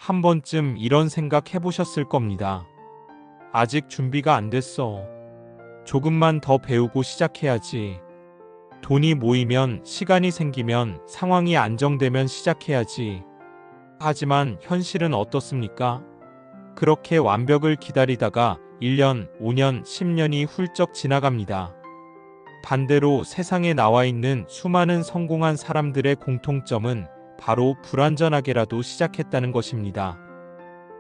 한 번쯤 이런 생각 해보셨을 겁니다. 아직 준비가 안 됐어. 조금만 더 배우고 시작해야지. 돈이 모이면, 시간이 생기면, 상황이 안정되면 시작해야지. 하지만 현실은 어떻습니까? 그렇게 완벽을 기다리다가 1년, 5년, 10년이 훌쩍 지나갑니다. 반대로 세상에 나와 있는 수많은 성공한 사람들의 공통점은 바로 불완전하게라도 시작했다는 것입니다.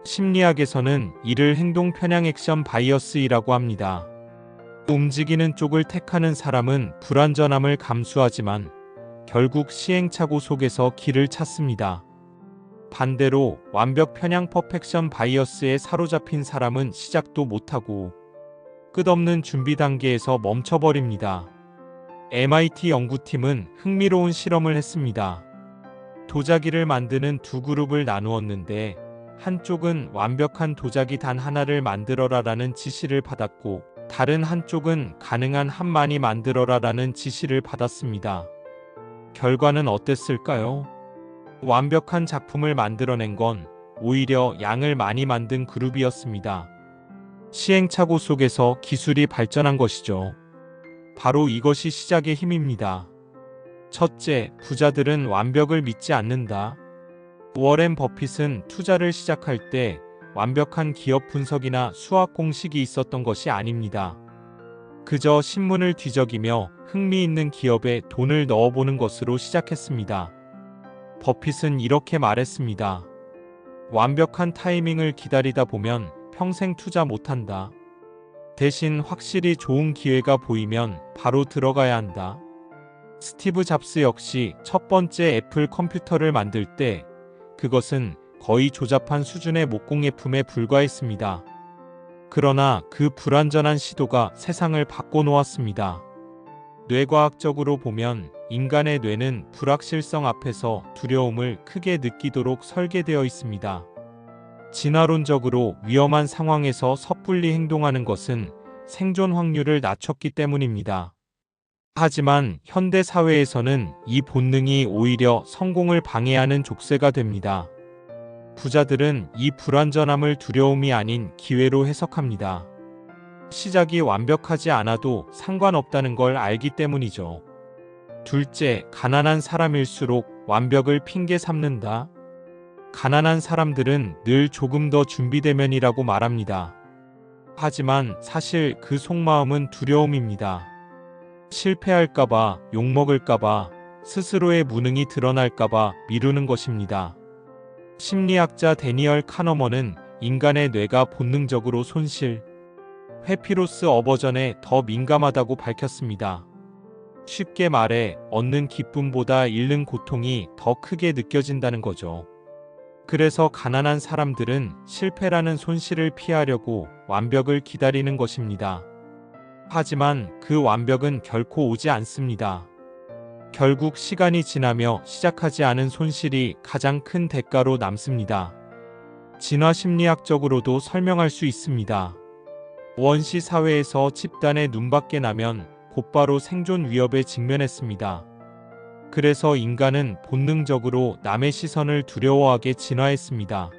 심리학에서는 이를 행동 편향 액션 바이어스이라고 합니다. 움직이는 쪽을 택하는 사람은 불완전함을 감수하지만 결국 시행착오 속에서 길을 찾습니다. 반대로 완벽 편향 퍼펙션 바이어스에 사로잡힌 사람은 시작도 못하고 끝없는 준비 단계에서 멈춰버립니다. MIT 연구팀은 흥미로운 실험을 했습니다. 도자기를 만드는 두 그룹을 나누었는데 한쪽은 완벽한 도자기 단 하나를 만들어라라는 지시를 받았고 다른 한쪽은 가능한 한 많이 만들어라라는 지시를 받았습니다. 결과는 어땠을까요? 완벽한 작품을 만들어낸 건 오히려 양을 많이 만든 그룹이었습니다. 시행착오 속에서 기술이 발전한 것이죠. 바로 이것이 시작의 힘입니다. 첫째, 부자들은 완벽을 믿지 않는다. 워렌 버핏은 투자를 시작할 때 완벽한 기업 분석이나 수학 공식이 있었던 것이 아닙니다. 그저 신문을 뒤적이며 흥미있는 기업에 돈을 넣어보는 것으로 시작했습니다. 버핏은 이렇게 말했습니다. 완벽한 타이밍을 기다리다 보면 평생 투자 못한다. 대신 확실히 좋은 기회가 보이면 바로 들어가야 한다. 스티브 잡스 역시 첫 번째 애플 컴퓨터를 만들 때 그것은 거의 조잡한 수준의 목공예품에 불과했습니다. 그러나 그 불완전한 시도가 세상을 바꿔놓았습니다. 뇌과학적으로 보면 인간의 뇌는 불확실성 앞에서 두려움을 크게 느끼도록 설계되어 있습니다. 진화론적으로 위험한 상황에서 섣불리 행동하는 것은 생존 확률을 낮췄기 때문입니다. 하지만 현대 사회에서는 이 본능이 오히려 성공을 방해하는 족쇄가 됩니다. 부자들은 이 불완전함을 두려움이 아닌 기회로 해석합니다. 시작이 완벽하지 않아도 상관없다는 걸 알기 때문이죠. 둘째, 가난한 사람일수록 완벽을 핑계 삼는다. 가난한 사람들은 늘 조금 더 준비되면이라고 말합니다. 하지만 사실 그 속마음은 두려움입니다. 실패할까봐, 욕먹을까봐, 스스로의 무능이 드러날까봐 미루는 것입니다. 심리학자 데니얼 카너먼은 인간의 뇌가 본능적으로 손실, 회피로스 어버전에 더 민감하다고 밝혔습니다. 쉽게 말해 얻는 기쁨보다 잃는 고통이 더 크게 느껴진다는 거죠. 그래서 가난한 사람들은 실패라는 손실을 피하려고 완벽을 기다리는 것입니다. 하지만 그 완벽은 결코 오지 않습니다. 결국 시간이 지나며 시작하지 않은 손실이 가장 큰 대가로 남습니다. 진화 심리학적으로도 설명할 수 있습니다. 원시 사회에서 집단의 눈밖에 나면 곧바로 생존 위협에 직면했습니다. 그래서 인간은 본능적으로 남의 시선을 두려워하게 진화했습니다.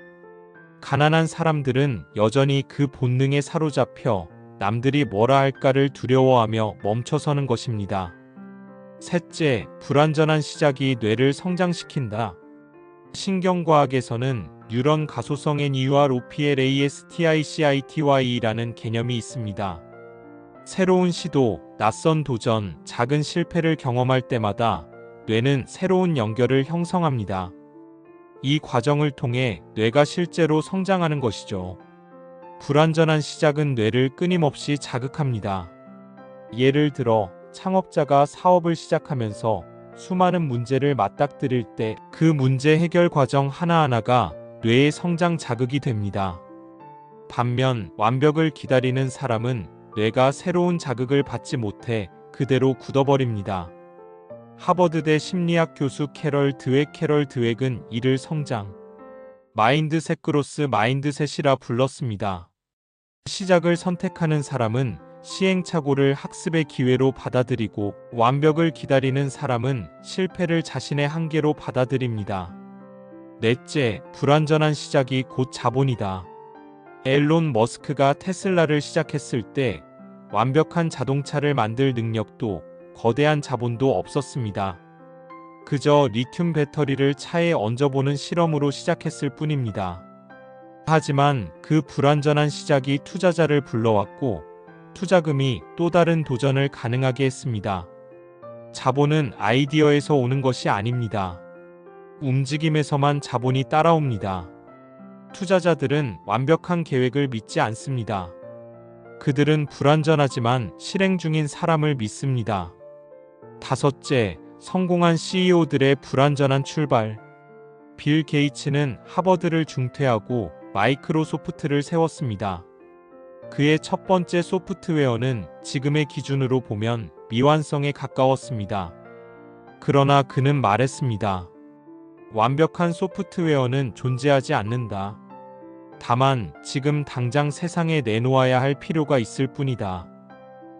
가난한 사람들은 여전히 그 본능에 사로잡혀 남들이 뭐라 할까를 두려워하며 멈춰서는 것입니다. 셋째, 불완전한 시작이 뇌를 성장시킨다. 신경과학에서는 뉴런 가소성 NEUROPLASTICITY라는 개념이 있습니다. 새로운 시도, 낯선 도전, 작은 실패를 경험할 때마다 뇌는 새로운 연결을 형성합니다. 이 과정을 통해 뇌가 실제로 성장하는 것이죠. 불완전한 시작은 뇌를 끊임없이 자극합니다. 예를 들어 창업자가 사업을 시작하면서 수많은 문제를 맞닥뜨릴 때 그 문제 해결 과정 하나하나가 뇌의 성장 자극이 됩니다. 반면 완벽을 기다리는 사람은 뇌가 새로운 자극을 받지 못해 그대로 굳어버립니다. 하버드대 심리학 교수 캐럴 드웩은 이를 성장 마인드셋 그로스 마인드셋이라 불렀습니다. 시작을 선택하는 사람은 시행착오를 학습의 기회로 받아들이고 완벽을 기다리는 사람은 실패를 자신의 한계로 받아들입니다. 넷째, 불완전한 시작이 곧 자본이다. 앨런 머스크가 테슬라를 시작했을 때 완벽한 자동차를 만들 능력도 거대한 자본도 없었습니다. 그저 리튬 배터리를 차에 얹어보는 실험으로 시작했을 뿐입니다. 하지만 그 불완전한 시작이 투자자를 불러왔고 투자금이 또 다른 도전을 가능하게 했습니다. 자본은 아이디어에서 오는 것이 아닙니다. 움직임에서만 자본이 따라옵니다. 투자자들은 완벽한 계획을 믿지 않습니다. 그들은 불완전하지만 실행 중인 사람을 믿습니다. 다섯째, 성공한 CEO들의 불완전한 출발. 빌 게이츠는 하버드를 중퇴하고 마이크로소프트를 세웠습니다. 그의 첫 번째 소프트웨어는 지금의 기준으로 보면 미완성에 가까웠습니다. 그러나 그는 말했습니다. 완벽한 소프트웨어는 존재하지 않는다. 다만 지금 당장 세상에 내놓아야 할 필요가 있을 뿐이다.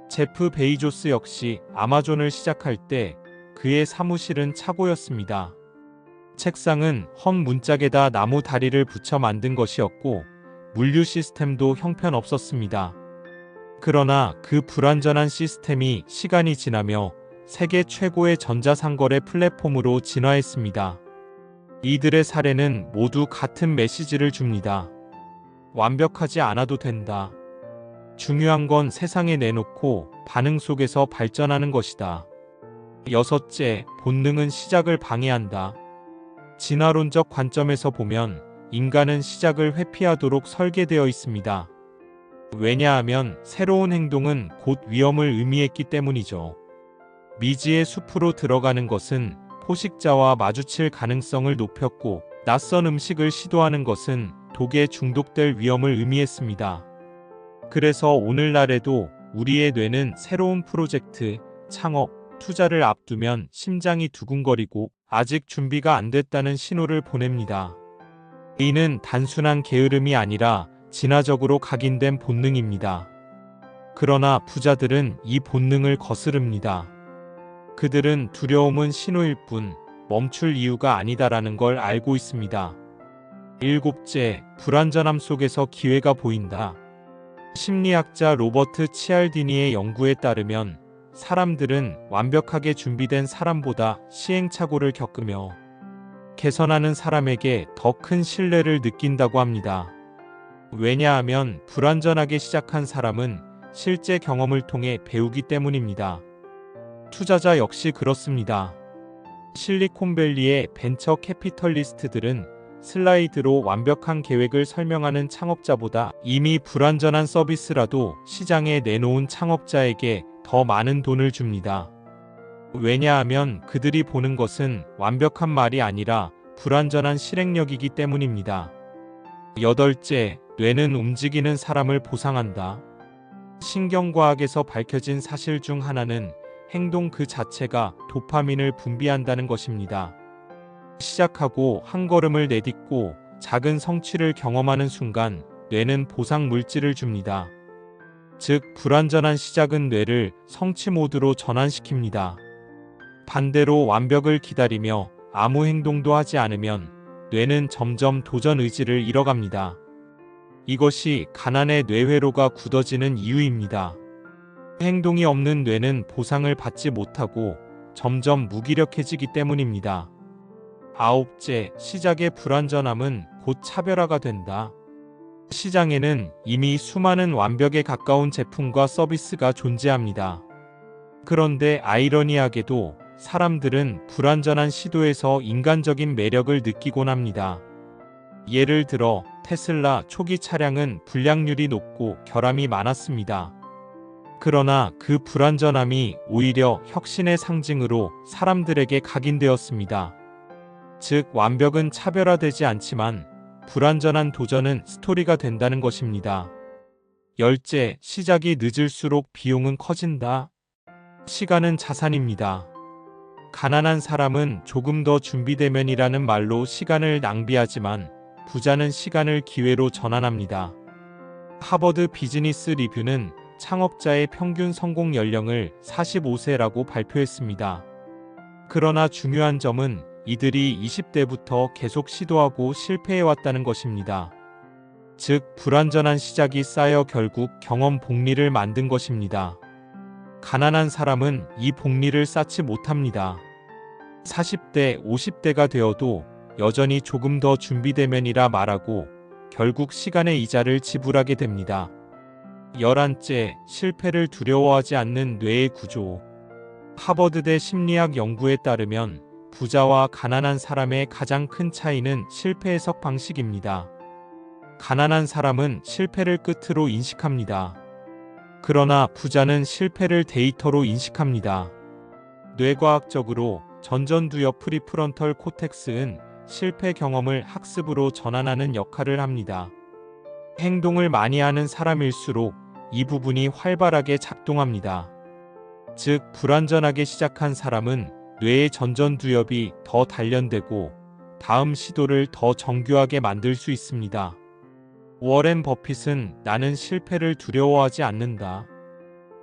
제프 베이조스 역시 아마존을 시작할 때 그의 사무실은 차고였습니다. 책상은 헌 문짝에다 나무 다리를 붙여 만든 것이었고 물류 시스템도 형편없었습니다. 그러나 그 불완전한 시스템이 시간이 지나며 세계 최고의 전자상거래 플랫폼으로 진화했습니다. 이들의 사례는 모두 같은 메시지를 줍니다. 완벽하지 않아도 된다. 중요한 건 세상에 내놓고 반응 속에서 발전하는 것이다. 여섯째, 본능은 시작을 방해한다. 진화론적 관점에서 보면 인간은 시작을 회피하도록 설계되어 있습니다. 왜냐하면 새로운 행동은 곧 위험을 의미했기 때문이죠. 미지의 숲으로 들어가는 것은 포식자와 마주칠 가능성을 높였고 낯선 음식을 시도하는 것은 독에 중독될 위험을 의미했습니다. 그래서 오늘날에도 우리의 뇌는 새로운 프로젝트, 창업, 투자를 앞두면 심장이 두근거리고 아직 준비가 안 됐다는 신호를 보냅니다. 이는 단순한 게으름이 아니라 진화적으로 각인된 본능입니다. 그러나 부자들은 이 본능을 거스릅니다. 그들은 두려움은 신호일 뿐 멈출 이유가 아니다라는 걸 알고 있습니다. 일곱째, 불완전함 속에서 기회가 보인다. 심리학자 로버트 치알디니의 연구에 따르면 사람들은 완벽하게 준비된 사람보다 시행착오를 겪으며 개선하는 사람에게 더 큰 신뢰를 느낀다고 합니다. 왜냐하면 불완전하게 시작한 사람은 실제 경험을 통해 배우기 때문입니다. 투자자 역시 그렇습니다. 실리콘밸리의 벤처 캐피털리스트들은 슬라이드로 완벽한 계획을 설명하는 창업자보다 이미 불완전한 서비스라도 시장에 내놓은 창업자에게 더 많은 돈을 줍니다. 왜냐하면 그들이 보는 것은 완벽한 말이 아니라 불완전한 실행력이기 때문입니다. 여덟째, 뇌는 움직이는 사람을 보상한다. 신경과학에서 밝혀진 사실 중 하나는 행동 그 자체가 도파민을 분비한다는 것입니다. 시작하고 한 걸음을 내딛고 작은 성취를 경험하는 순간 뇌는 보상 물질을 줍니다. 즉, 불완전한 시작은 뇌를 성취 모드로 전환시킵니다. 반대로 완벽을 기다리며 아무 행동도 하지 않으면 뇌는 점점 도전 의지를 잃어갑니다. 이것이 가난의 뇌회로가 굳어지는 이유입니다. 행동이 없는 뇌는 보상을 받지 못하고 점점 무기력해지기 때문입니다. 아홉째, 시작의 불완전함은 곧 차별화가 된다. 시장에는 이미 수많은 완벽에 가까운 제품과 서비스가 존재합니다. 그런데 아이러니하게도 사람들은 불완전한 시도에서 인간적인 매력을 느끼곤 합니다. 예를 들어 테슬라 초기 차량은 불량률이 높고 결함이 많았습니다. 그러나 그 불완전함이 오히려 혁신의 상징으로 사람들에게 각인되었습니다. 즉, 완벽은 차별화되지 않지만 불완전한 도전은 스토리가 된다는 것입니다. 열째, 시작이 늦을수록 비용은 커진다. 시간은 자산입니다. 가난한 사람은 조금 더 준비되면이라는 말로 시간을 낭비하지만 부자는 시간을 기회로 전환합니다. 하버드 비즈니스 리뷰는 창업자의 평균 성공 연령을 45세라고 발표했습니다. 그러나 중요한 점은 이들이 20대부터 계속 시도하고 실패해왔다는 것입니다. 즉, 불완전한 시작이 쌓여 결국 경험 복리를 만든 것입니다. 가난한 사람은 이 복리를 쌓지 못합니다. 40대, 50대가 되어도 여전히 조금 더 준비되면이라 말하고 결국 시간의 이자를 지불하게 됩니다. 11째, 실패를 두려워하지 않는 뇌의 구조. 하버드대 심리학 연구에 따르면 부자와 가난한 사람의 가장 큰 차이는 실패 해석 방식입니다. 가난한 사람은 실패를 끝으로 인식합니다. 그러나 부자는 실패를 데이터로 인식합니다. 뇌과학적으로 전전두엽 프리프론털 코텍스는 실패 경험을 학습으로 전환하는 역할을 합니다. 행동을 많이 하는 사람일수록 이 부분이 활발하게 작동합니다. 즉, 불완전하게 시작한 사람은 뇌의 전전두엽이 더 단련되고 다음 시도를 더 정교하게 만들 수 있습니다. 워렌 버핏은 나는 실패를 두려워하지 않는다.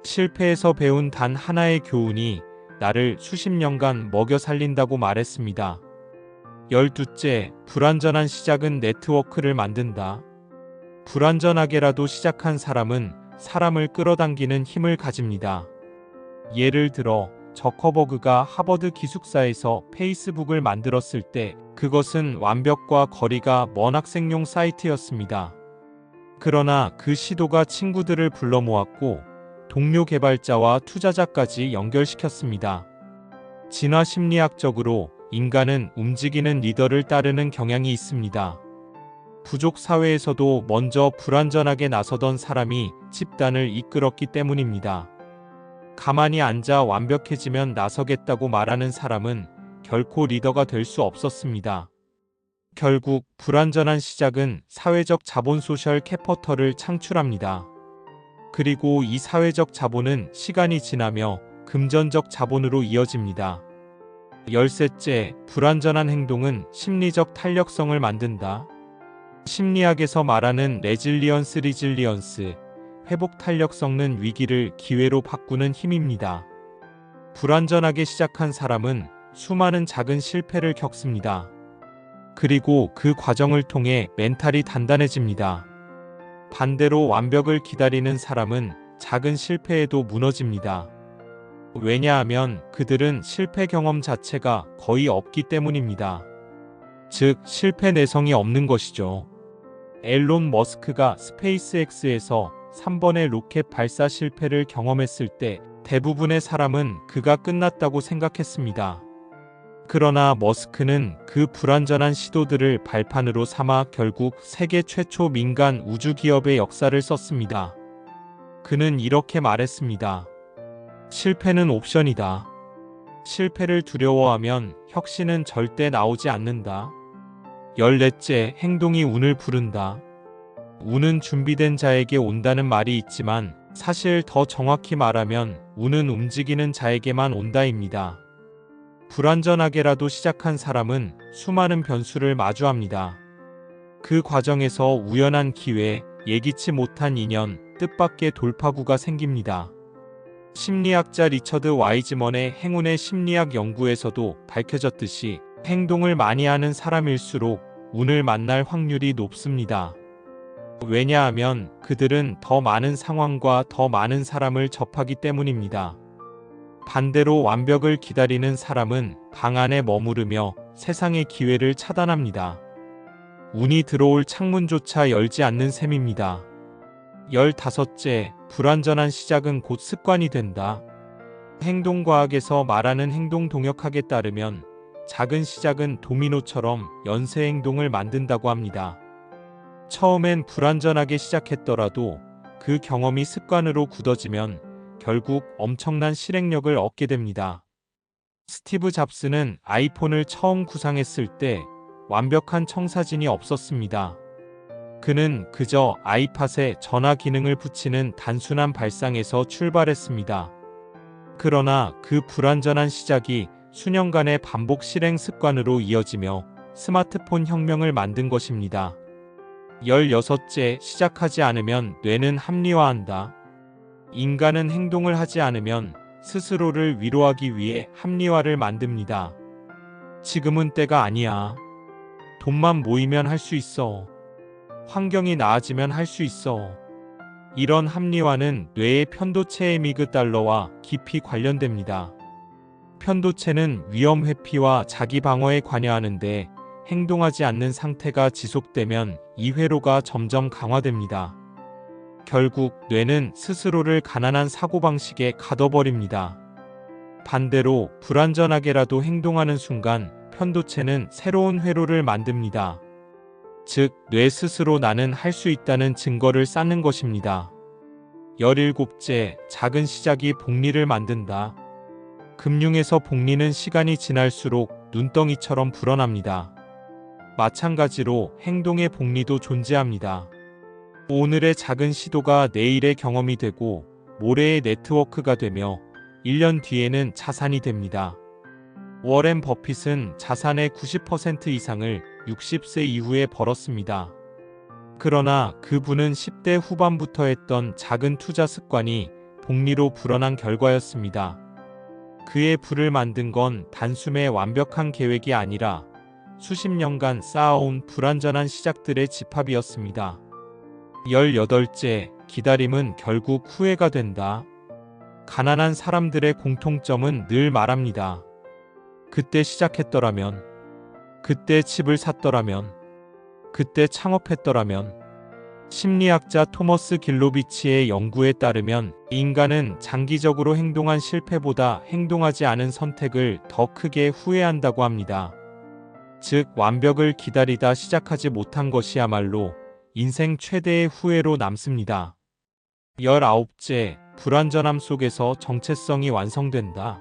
실패에서 배운 단 하나의 교훈이 나를 수십 년간 먹여 살린다고 말했습니다. 12째, 불완전한 시작은 네트워크를 만든다. 불완전하게라도 시작한 사람은 사람을 끌어당기는 힘을 가집니다. 예를 들어 저커버그가 하버드 기숙사에서 페이스북을 만들었을 때 그것은 완벽과 거리가 먼 학생용 사이트였습니다. 그러나 그 시도가 친구들을 불러 모았고 동료 개발자와 투자자까지 연결시켰습니다. 진화 심리학적으로 인간은 움직이는 리더를 따르는 경향이 있습니다. 부족 사회에서도 먼저 불완전하게 나서던 사람이 집단을 이끌었기 때문입니다. 가만히 앉아 완벽해지면 나서겠다고 말하는 사람은 결코 리더가 될 수 없었습니다. 결국 불완전한 시작은 사회적 자본 소셜 캐피털을 창출합니다. 그리고 이 사회적 자본은 시간이 지나며 금전적 자본으로 이어집니다. 13째, 불완전한 행동은 심리적 탄력성을 만든다. 심리학에서 말하는 리질리언스, 회복 탄력성은 위기를 기회로 바꾸는 힘입니다. 불완전하게 시작한 사람은 수많은 작은 실패를 겪습니다. 그리고 그 과정을 통해 멘탈이 단단해집니다. 반대로 완벽을 기다리는 사람은 작은 실패에도 무너집니다. 왜냐하면 그들은 실패 경험 자체가 거의 없기 때문입니다. 즉, 실패 내성이 없는 것이죠. 앨런 머스크가 스페이스X에서 3번의 로켓 발사 실패를 경험했을 때 대부분의 사람은 그가 끝났다고 생각했습니다. 그러나 머스크는 그 불완전한 시도들을 발판으로 삼아 결국 세계 최초 민간 우주 기업의 역사를 썼습니다. 그는 이렇게 말했습니다. 실패는 옵션이다. 실패를 두려워하면 혁신은 절대 나오지 않는다. 14째, 행동이 운을 부른다. 운은 준비된 자에게 온다는 말이 있지만 사실 더 정확히 말하면 운은 움직이는 자에게만 온다입니다. 불완전하게라도 시작한 사람은 수많은 변수를 마주합니다. 그 과정에서 우연한 기회, 예기치 못한 인연, 뜻밖의 돌파구가 생깁니다. 심리학자 리처드 와이즈먼의 행운의 심리학 연구에서도 밝혀졌듯이 행동을 많이 하는 사람일수록 운을 만날 확률이 높습니다. 왜냐하면 그들은 더 많은 상황과 더 많은 사람을 접하기 때문입니다. 반대로 완벽을 기다리는 사람은 방 안에 머무르며 세상의 기회를 차단합니다. 운이 들어올 창문조차 열지 않는 셈입니다. 15째, 불완전한 시작은 곧 습관이 된다. 행동과학에서 말하는 행동동역학에 따르면 작은 시작은 도미노처럼 연쇄 행동을 만든다고 합니다. 처음엔 불완전하게 시작했더라도 그 경험이 습관으로 굳어지면 결국 엄청난 실행력을 얻게 됩니다. 스티브 잡스는 아이폰을 처음 구상했을 때 완벽한 청사진이 없었습니다. 그는 그저 아이팟에 전화 기능을 붙이는 단순한 발상에서 출발했습니다. 그러나 그 불완전한 시작이 수년간의 반복 실행 습관으로 이어지며 스마트폰 혁명을 만든 것입니다. 16째, 시작하지 않으면 뇌는 합리화한다. 인간은 행동을 하지 않으면 스스로를 위로하기 위해 합리화를 만듭니다. 지금은 때가 아니야. 돈만 모이면 할 수 있어. 환경이 나아지면 할 수 있어. 이런 합리화는 뇌의 편도체 에미그달러와 깊이 관련됩니다. 편도체는 위험 회피와 자기 방어에 관여하는데 행동하지 않는 상태가 지속되면 이 회로가 점점 강화됩니다. 결국 뇌는 스스로를 가난한 사고방식에 가둬버립니다. 반대로 불완전하게라도 행동하는 순간 편도체는 새로운 회로를 만듭니다. 즉, 뇌 스스로 나는 할 수 있다는 증거를 쌓는 것입니다. 17째, 작은 시작이 복리를 만든다. 금융에서 복리는 시간이 지날수록 눈덩이처럼 불어납니다. 마찬가지로 행동의 복리도 존재합니다. 오늘의 작은 시도가 내일의 경험이 되고 모레의 네트워크가 되며 1년 뒤에는 자산이 됩니다. 워렌 버핏은 자산의 90% 이상을 60세 이후에 벌었습니다. 그러나 그분은 10대 후반부터 했던 작은 투자 습관이 복리로 불어난 결과였습니다. 그의 부를 만든 건 단숨에 완벽한 계획이 아니라 수십 년간 쌓아온 불완전한 시작들의 집합이었습니다. 18째, 기다림은 결국 후회가 된다. 가난한 사람들의 공통점은 늘 말합니다. 그때 시작했더라면, 그때 집을 샀더라면, 그때 창업했더라면. 심리학자 토머스 길로비치의 연구에 따르면 인간은 장기적으로 행동한 실패보다 행동하지 않은 선택을 더 크게 후회한다고 합니다. 즉, 완벽을 기다리다 시작하지 못한 것이야말로 인생 최대의 후회로 남습니다. 19째, 불완전함 속에서 정체성이 완성된다.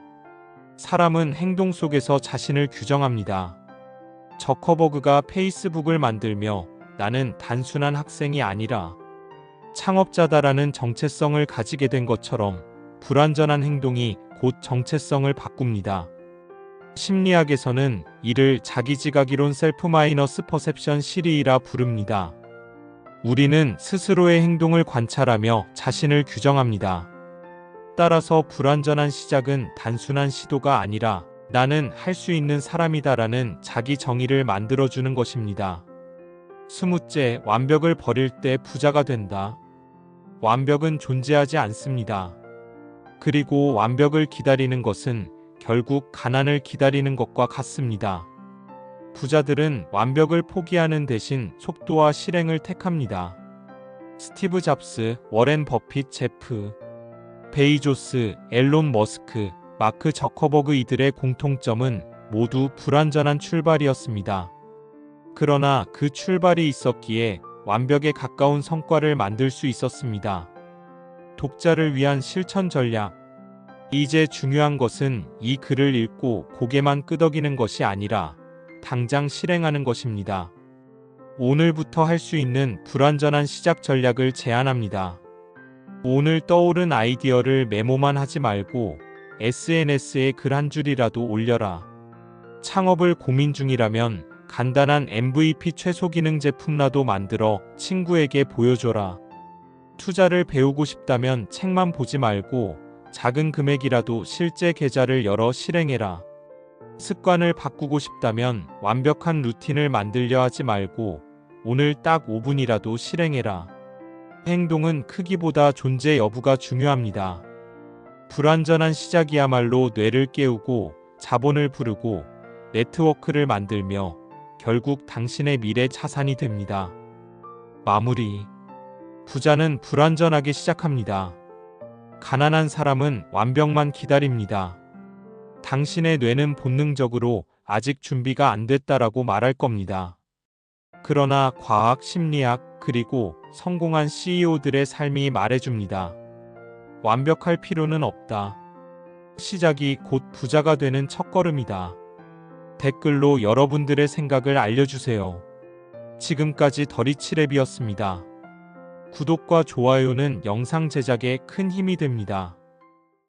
사람은 행동 속에서 자신을 규정합니다. 저커버그가 페이스북을 만들며 나는 단순한 학생이 아니라 창업자다라는 정체성을 가지게 된 것처럼 불완전한 행동이 곧 정체성을 바꿉니다. 심리학에서는 이를 자기지각이론 셀프 마이너스 퍼셉션 시리이라 부릅니다. 우리는 스스로의 행동을 관찰하며 자신을 규정합니다. 따라서 불완전한 시작은 단순한 시도가 아니라 나는 할 수 있는 사람이다라는 자기 정의를 만들어주는 것입니다. 20째, 완벽을 버릴 때 부자가 된다. 완벽은 존재하지 않습니다. 그리고 완벽을 기다리는 것은 결국 가난을 기다리는 것과 같습니다. 부자들은 완벽을 포기하는 대신 속도와 실행을 택합니다. 스티브 잡스, 워렌 버핏, 제프 베이조스, 앨론 머스크, 마크 저커버그 이들의 공통점은 모두 불완전한 출발이었습니다. 그러나 그 출발이 있었기에 완벽에 가까운 성과를 만들 수 있었습니다. 독자를 위한 실천 전략. 이제 중요한 것은 이 글을 읽고 고개만 끄덕이는 것이 아니라 당장 실행하는 것입니다. 오늘부터 할 수 있는 불완전한 시작 전략을 제안합니다. 오늘 떠오른 아이디어를 메모만 하지 말고 SNS에 글 한 줄이라도 올려라. 창업을 고민 중이라면 간단한 MVP 최소 기능 제품라도 만들어 친구에게 보여줘라. 투자를 배우고 싶다면 책만 보지 말고 작은 금액이라도 실제 계좌를 열어 실행해라. 습관을 바꾸고 싶다면 완벽한 루틴을 만들려 하지 말고 오늘 딱 5분이라도 실행해라. 행동은 크기보다 존재 여부가 중요합니다. 불완전한 시작이야말로 뇌를 깨우고 자본을 부르고 네트워크를 만들며 결국 당신의 미래 자산이 됩니다. 마무리. 부자는 불완전하게 시작합니다. 가난한 사람은 완벽만 기다립니다. 당신의 뇌는 본능적으로 아직 준비가 안 됐다라고 말할 겁니다. 그러나 과학, 심리학, 그리고 성공한 CEO들의 삶이 말해줍니다. 완벽할 필요는 없다. 시작이 곧 부자가 되는 첫걸음이다. 댓글로 여러분들의 생각을 알려주세요. 지금까지 더리치랩이었습니다. 구독과 좋아요는 영상 제작에 큰 힘이 됩니다.